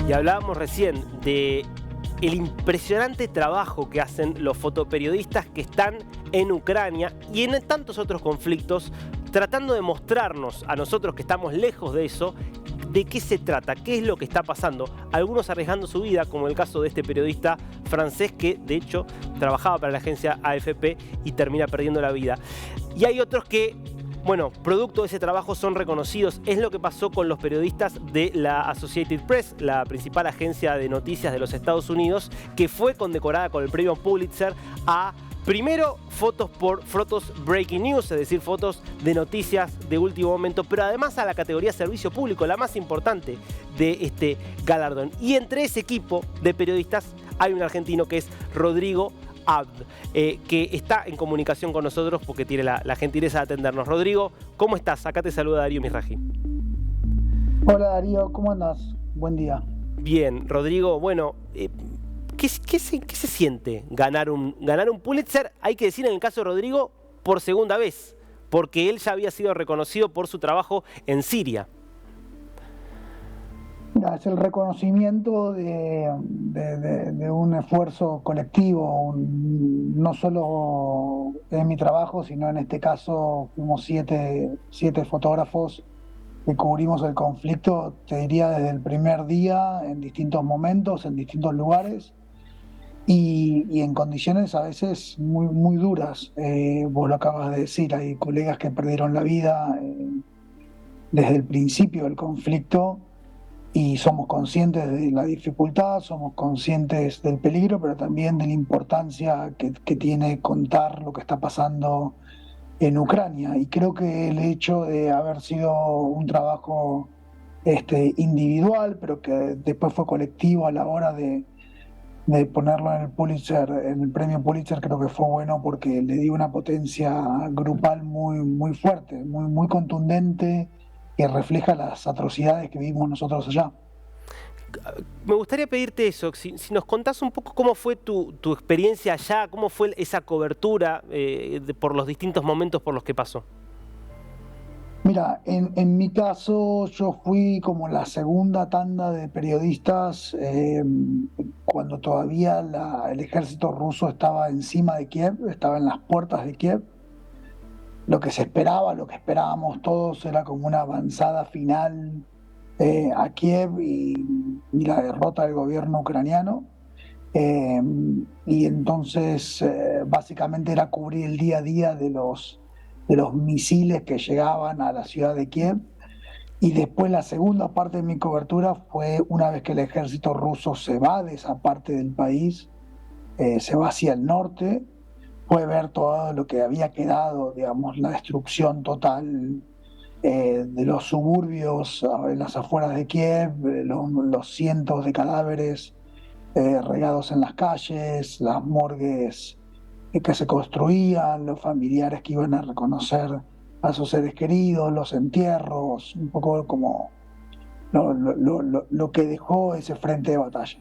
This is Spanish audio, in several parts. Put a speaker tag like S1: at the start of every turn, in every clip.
S1: Y hablábamos recién de el impresionante trabajo que hacen los fotoperiodistas que están en Ucrania y en tantos otros conflictos, tratando de mostrarnos a nosotros que estamos lejos de eso, de qué se trata, qué es lo que está pasando. Algunos arriesgando su vida, como el caso de este periodista francés que, de hecho, trabajaba para la agencia AFP y termina perdiendo la vida. Y hay otros que, bueno, producto de ese trabajo son reconocidos. Es lo que pasó con los periodistas de la Associated Press, la principal agencia de noticias de los Estados Unidos, que fue condecorada con el premio Pulitzer a, primero, fotos breaking news, es decir, fotos de noticias de último momento, pero además a la categoría servicio público, la más importante de este galardón. Y entre ese equipo de periodistas hay un argentino que es Rodrigo Abd, que está en comunicación con nosotros porque tiene la gentileza de atendernos. Rodrigo, ¿cómo estás? Acá te saluda Darío Mizrahi.
S2: Hola Darío, ¿cómo andás? Buen día.
S1: Bien, Rodrigo, bueno, ¿qué se siente ganar un Pulitzer? Hay que decir en el caso de Rodrigo, por segunda vez, porque él ya había sido reconocido por su trabajo en Siria.
S2: Es el reconocimiento de un esfuerzo colectivo, no solo en mi trabajo, sino en este caso fuimos siete fotógrafos que cubrimos el conflicto, te diría desde el primer día, en distintos momentos, en distintos lugares y en condiciones a veces muy, muy duras. Vos lo acabas de decir, hay colegas que perdieron la vida desde el principio del conflicto. Y somos conscientes de la dificultad, somos conscientes del peligro, pero también de la importancia que tiene contar lo que está pasando en Ucrania. Y creo que el hecho de haber sido un trabajo individual, pero que después fue colectivo a la hora de ponerlo en el Pulitzer, en el premio Pulitzer, creo que fue bueno porque le dio una potencia grupal muy, muy fuerte, muy, muy contundente, que refleja las atrocidades que vivimos nosotros allá.
S1: Me gustaría pedirte eso, si nos contás un poco cómo fue tu experiencia allá, cómo fue esa cobertura por los distintos momentos por los que pasó.
S2: Mira, en mi caso yo fui como la segunda tanda de periodistas cuando todavía el ejército ruso estaba encima de Kiev, estaba en las puertas de Kiev. Lo que se esperaba, lo que esperábamos todos era como una avanzada final a Kiev y la derrota del gobierno ucraniano. Y entonces básicamente era cubrir el día a día de los misiles que llegaban a la ciudad de Kiev. Y después la segunda parte de mi cobertura fue una vez que el ejército ruso se va de esa parte del país, se va hacia el norte, fue ver todo lo que había quedado, digamos, la destrucción total de los suburbios en las afueras de Kiev, los cientos de cadáveres regados en las calles, las morgues que se construían, los familiares que iban a reconocer a sus seres queridos, los entierros, un poco como lo que dejó ese frente de batalla.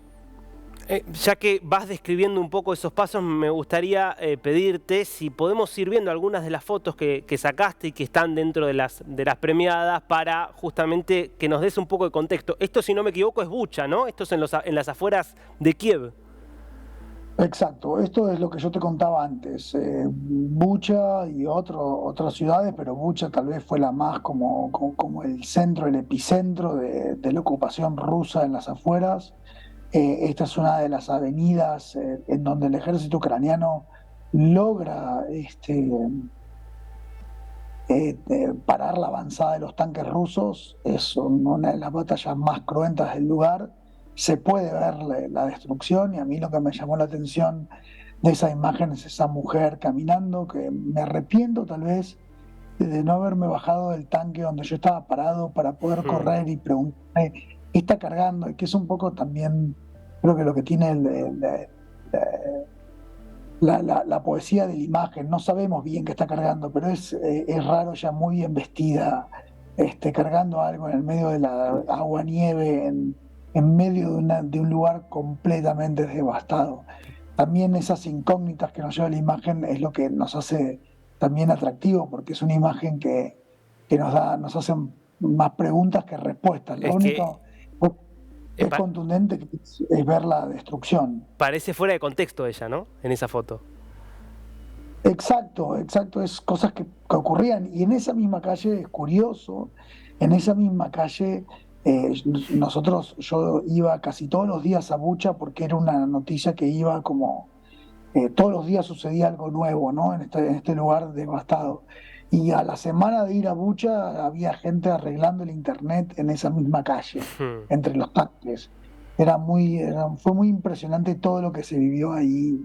S1: Ya que vas describiendo un poco esos pasos, me gustaría pedirte si podemos ir viendo algunas de las fotos que sacaste y que están dentro de las premiadas para justamente que nos des un poco de contexto. Esto, si no me equivoco, es Bucha, ¿no? Esto es en las afueras de Kiev.
S2: Exacto, esto es lo que yo te contaba antes. Bucha y otras ciudades, pero Bucha tal vez fue la más como el centro, el epicentro de la ocupación rusa en las afueras. Esta es una de las avenidas en donde el ejército ucraniano logra parar la avanzada de los tanques rusos. Es una de las batallas más cruentas del lugar. Se puede ver la destrucción y a mí lo que me llamó la atención de esa imagen es esa mujer caminando, que me arrepiento tal vez de no haberme bajado del tanque donde yo estaba parado para poder correr y preguntarme qué está cargando, y que es un poco también creo que lo que tiene la poesía de la imagen. No sabemos bien qué está cargando, pero es raro, ya muy bien vestida, cargando algo en el medio de la agua nieve, en medio de un lugar completamente devastado. También esas incógnitas que nos lleva la imagen es lo que nos hace también atractivo, porque es una imagen que nos hace más preguntas que respuestas. Lo único es contundente, que es ver la destrucción.
S1: Parece fuera de contexto ella, ¿no? En esa foto.
S2: Exacto, exacto, es cosas que ocurrían. Y en esa misma calle, es curioso, en esa misma calle, yo iba casi todos los días a Bucha porque era una noticia que iba como, todos los días sucedía algo nuevo, ¿no? En este lugar devastado. Y a la semana de ir a Bucha había gente arreglando el internet en esa misma calle,
S1: Hmm.
S2: entre los tanques. Fue muy impresionante todo lo que se vivió ahí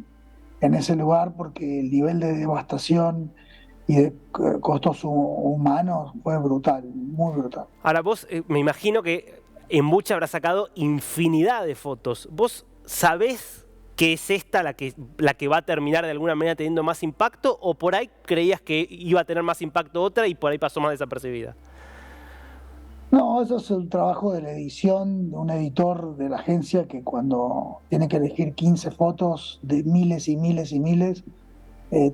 S2: en ese lugar porque el nivel de devastación y de costos humanos fue brutal, muy brutal.
S1: Ahora vos, me imagino que en Bucha habrás sacado infinidad de fotos. ¿Vos sabés que es esta la que va a terminar de alguna manera teniendo más impacto o por ahí creías que iba a tener más impacto otra y por ahí pasó más desapercibida?
S2: No, eso es el trabajo de la edición, de un editor de la agencia que cuando tiene que elegir 15 fotos de miles y miles y miles,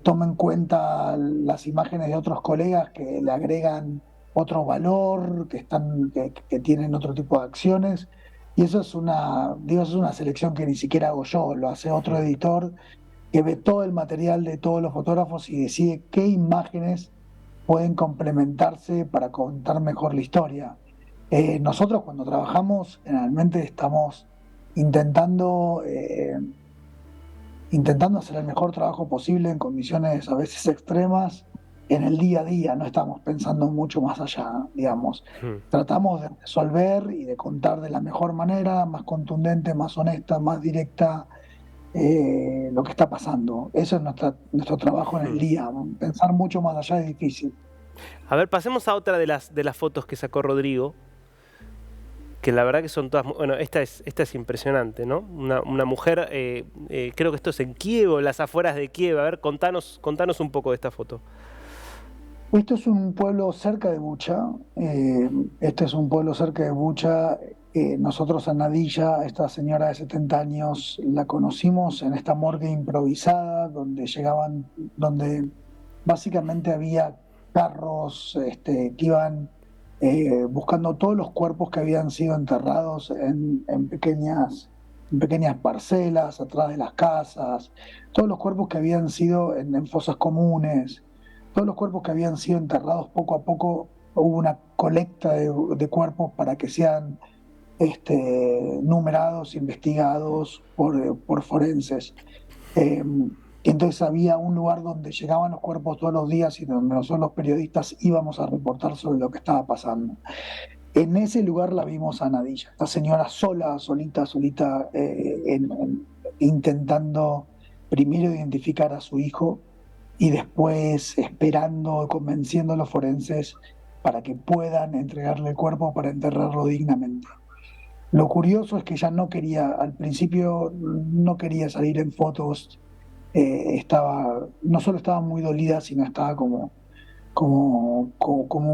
S2: toma en cuenta las imágenes de otros colegas que le agregan otro valor, que tienen otro tipo de acciones. Y eso es digo, eso es una selección que ni siquiera hago yo, lo hace otro
S1: Hmm.
S2: editor que ve todo el material de todos los fotógrafos y decide qué imágenes pueden complementarse para contar mejor la historia. Nosotros cuando trabajamos generalmente estamos intentando, intentando hacer el mejor trabajo posible en condiciones a veces extremas en el día a día, no estamos pensando mucho más allá, digamos.
S1: Hmm.
S2: Tratamos de resolver y de contar de la mejor manera, más contundente, más honesta, más directa, lo que está pasando. Eso es nuestro trabajo en el
S1: Hmm.
S2: día. Pensar mucho más allá es difícil.
S1: A ver, pasemos a otra de las fotos que sacó Rodrigo, que la verdad que son todas, bueno, esta es impresionante, ¿no? Una mujer, creo que esto es en Kiev, o en las afueras de Kiev. A ver, contanos un poco de esta foto.
S2: Esto es un pueblo cerca de Bucha. Este es un pueblo cerca de Bucha. Nosotros a Nadilla, esta señora de 70 años, la conocimos en esta morgue improvisada, donde básicamente había carros que iban buscando todos los cuerpos que habían sido enterrados en pequeñas parcelas, atrás de las casas, todos los cuerpos que habían sido en fosas comunes, todos los cuerpos que habían sido enterrados poco a poco. Hubo una colecta de cuerpos para que sean numerados, investigados por forenses. Eh, entonces había un lugar donde llegaban los cuerpos todos los días y donde nosotros los periodistas íbamos a reportar sobre lo que estaba pasando. En ese lugar la vimos a Nadilla, esta señora sola, solita, solita, intentando primero identificar a su hijo y después esperando, convenciendo a los forenses para que puedan entregarle el cuerpo para enterrarlo dignamente. Lo curioso es que ella no quería, al principio no quería salir en fotos, no solo estaba muy dolida, sino estaba como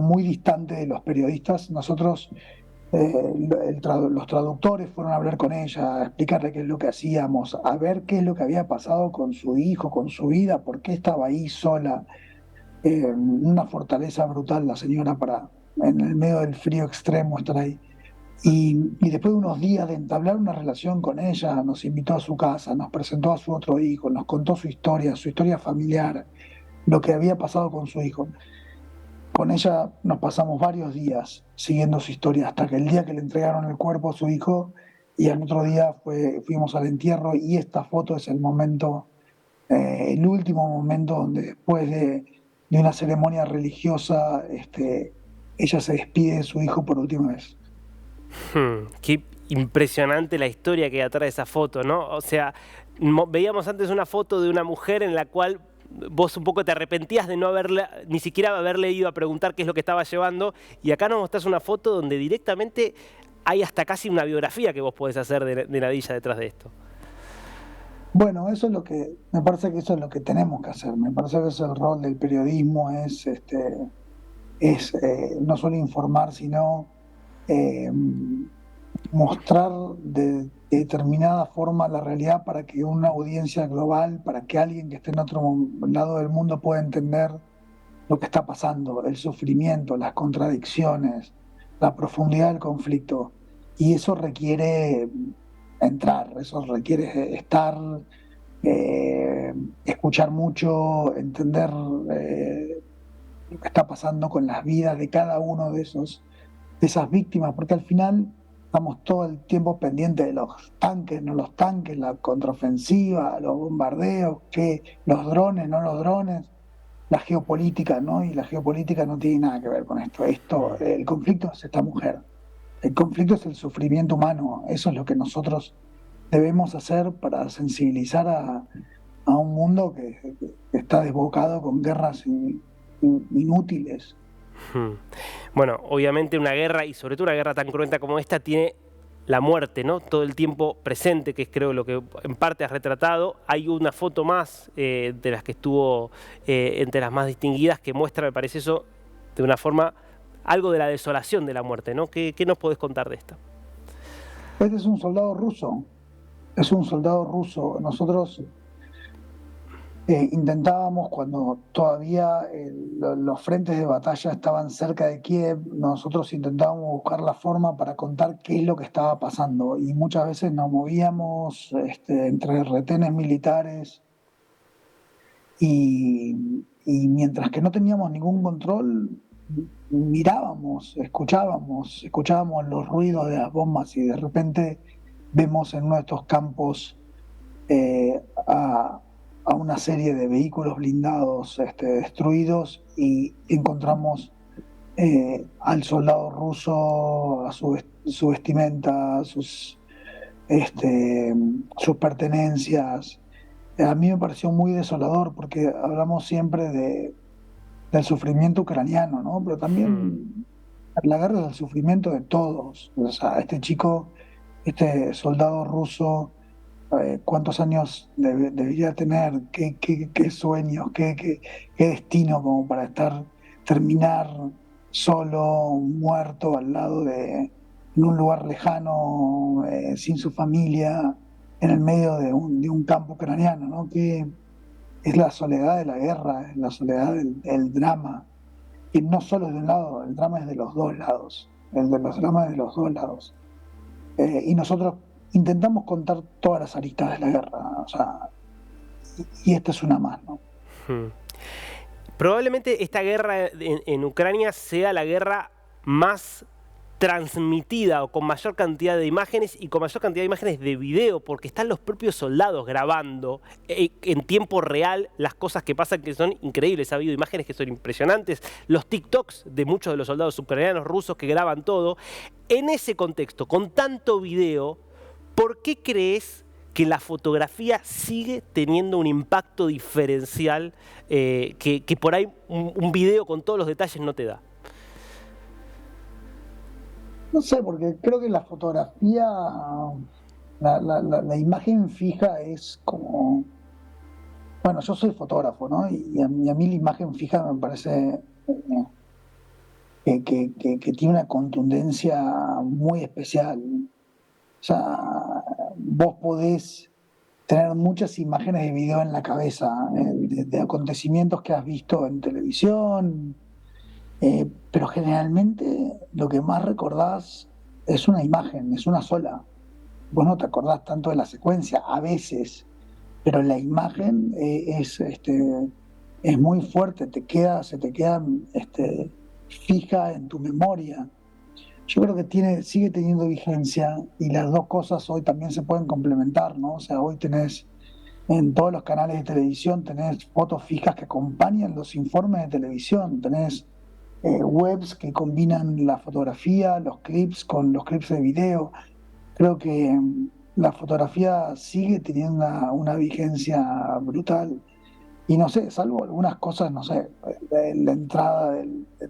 S2: muy distante de los periodistas. Nosotros, los traductores fueron a hablar con ella, a explicarle qué es lo que hacíamos, a ver qué es lo que había pasado con su hijo, con su vida, por qué estaba ahí sola. Una fortaleza brutal la señora para, en el medio del frío extremo, estar ahí. Y después de unos días de entablar una relación con ella, nos invitó a su casa, nos presentó a su otro hijo, nos contó su historia familiar, lo que había pasado con su hijo. Con ella nos pasamos varios días siguiendo su historia, hasta que el día que le entregaron el cuerpo a su hijo, y al otro día fuimos al entierro, y esta foto es el momento, el último momento donde después de una ceremonia religiosa, ella se despide de su hijo por última vez.
S1: Qué impresionante la historia que hay atrás de esa foto, ¿no? O sea, veíamos antes una foto de una mujer en la cual vos un poco te arrepentías de no haberla, ni siquiera haberle ido a preguntar qué es lo que estaba llevando, y acá nos mostrás una foto donde directamente hay hasta casi una biografía que vos podés hacer de Nadilla detrás de esto.
S2: Bueno, eso es me parece que eso es lo que tenemos que hacer. Me parece que ese es el rol del periodismo, no solo informar, sino eh, mostrar de determinada forma la realidad para que una audiencia global, para que alguien que esté en otro lado del mundo pueda entender lo que está pasando, el sufrimiento, las contradicciones, la profundidad del conflicto. y eso requiere entrar, eso requiere estar, eh, escuchar mucho, entender lo que está pasando con las vidas de cada uno de esas víctimas, porque al final estamos todo el tiempo pendientes de los tanques, no los tanques, la contraofensiva, los bombardeos, que los drones, no los drones, la geopolítica, ¿no? Y la geopolítica no tiene nada que ver con esto.
S1: Mm.
S2: El conflicto es esta mujer, el conflicto es el sufrimiento humano, eso es lo que nosotros debemos hacer para sensibilizar a un mundo que está desbocado con guerras inútiles.
S1: Hmm. Bueno, obviamente una guerra, y sobre todo una guerra tan cruenta como esta, tiene la muerte, ¿no? Todo el tiempo presente, que es creo lo que en parte has retratado. Hay una foto más de las que estuvo entre las más distinguidas que muestra, me parece eso, de una forma, algo de la desolación de la muerte, ¿no? ¿Qué nos podés contar de esta?
S2: Este es un soldado ruso, es un soldado ruso. Nosotros intentábamos, cuando todavía los frentes de batalla estaban cerca de Kiev, nosotros intentábamos buscar la forma para contar qué es lo que estaba pasando. Y muchas veces nos movíamos entre retenes militares y mientras que no teníamos ningún control, mirábamos, escuchábamos los ruidos de las bombas y de repente vemos en uno de estos campos a una serie de vehículos blindados destruidos y encontramos al soldado ruso, a su vestimenta, este, sus pertenencias. A mí me pareció muy desolador porque hablamos siempre del sufrimiento ucraniano, ¿no? Pero
S1: Hmm.
S2: también la guerra es el sufrimiento de todos. O sea, este chico, este soldado ruso, cuántos años debería tener, qué sueños, qué destino como para terminar solo, muerto al lado en un lugar lejano, sin su familia, en el medio de un campo ucraniano, ¿no? Que es la soledad de la guerra, es la soledad del drama. Y no solo de un lado, el drama es de los dos lados, el de los dramas de los dos lados. Y nosotros intentamos contar todas las aristas de la guerra, o sea, y esta es una más, ¿no?
S1: Hmm. Probablemente esta guerra en Ucrania sea la guerra más transmitida o con mayor cantidad de imágenes y con mayor cantidad de imágenes de video, porque están los propios soldados grabando en tiempo real las cosas que pasan, que son increíbles. Ha habido imágenes que son impresionantes, los TikToks de muchos de los soldados ucranianos, rusos, que graban todo. En ese contexto, con tanto video, ¿por qué crees que la fotografía sigue teniendo un impacto diferencial que por ahí un video con todos los detalles no te da?
S2: No sé, porque creo que la fotografía, la imagen fija es como, bueno, yo soy fotógrafo, ¿no? Y a mí la imagen fija me parece que tiene una contundencia muy especial. O sea, vos podés tener muchas imágenes de video en la cabeza, de acontecimientos que has visto en televisión, pero generalmente lo que más recordás es una imagen, es una sola. Vos no te acordás tanto de la secuencia, a veces, pero la imagen es muy fuerte, se te queda fija en tu memoria. Yo creo que sigue teniendo vigencia y las dos cosas hoy también se pueden complementar, ¿no? O sea, hoy tenés en todos los canales de televisión, tenés fotos fijas que acompañan los informes de televisión, tenés webs que combinan la fotografía, los clips con los clips de video. Creo que la fotografía sigue teniendo una vigencia brutal. Y no sé, salvo algunas cosas, no sé, la entrada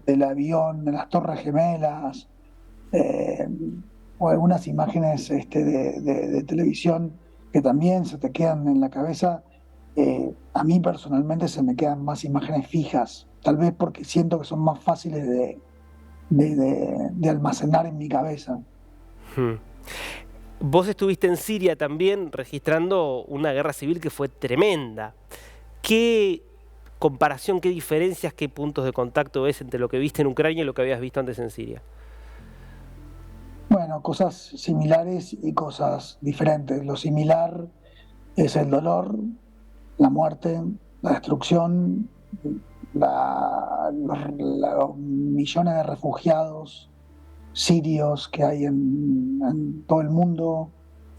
S2: del avión, de las Torres Gemelas, eh, o algunas imágenes de televisión que también se te quedan en la cabeza. A mí personalmente se me quedan más imágenes fijas, tal vez porque siento que son más fáciles de almacenar en mi cabeza.
S1: Hmm. Vos estuviste en Siria también registrando una guerra civil que fue tremenda. ¿Qué comparación, qué diferencias, qué puntos de contacto ves entre lo que viste en Ucrania y lo que habías visto antes en Siria?
S2: Bueno, bueno, cosas similares y cosas diferentes. Lo similar es el dolor, la muerte, la destrucción, los millones de refugiados sirios que hay en todo el mundo,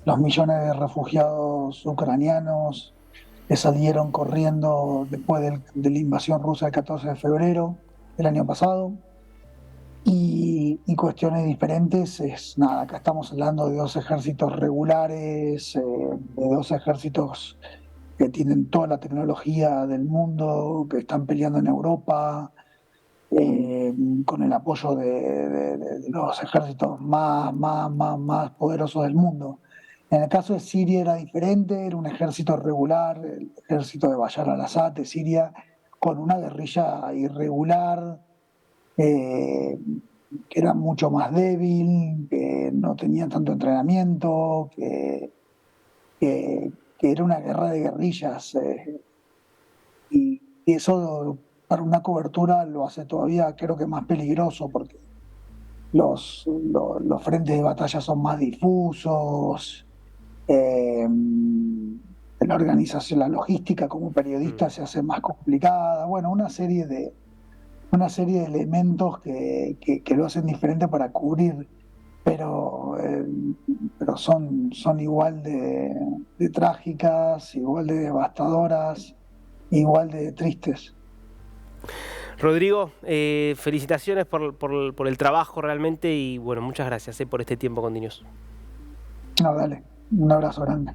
S2: los millones de refugiados ucranianos que salieron corriendo después de la invasión rusa el 14 de febrero del año pasado. Y cuestiones diferentes es nada, acá estamos hablando de dos ejércitos regulares, de dos ejércitos que tienen toda la tecnología del mundo, que están peleando en Europa, con el apoyo de los ejércitos más poderosos del mundo. En el caso de Siria era diferente, era un ejército regular, el ejército de Bashar al-Assad de Siria, con una guerrilla irregular, que era mucho más débil, que no tenía tanto entrenamiento, que era una guerra de guerrillas. Y eso para una cobertura lo hace todavía, creo que más peligroso, porque los frentes de batalla son más difusos, la organización, la logística como periodista se hace más complicada. Bueno, una serie de elementos que lo hacen diferente para cubrir, pero son igual de trágicas, igual de devastadoras, igual de tristes.
S1: Rodrigo, felicitaciones por el trabajo realmente y bueno, muchas gracias por este tiempo con Dinews.
S2: No, dale, un abrazo grande.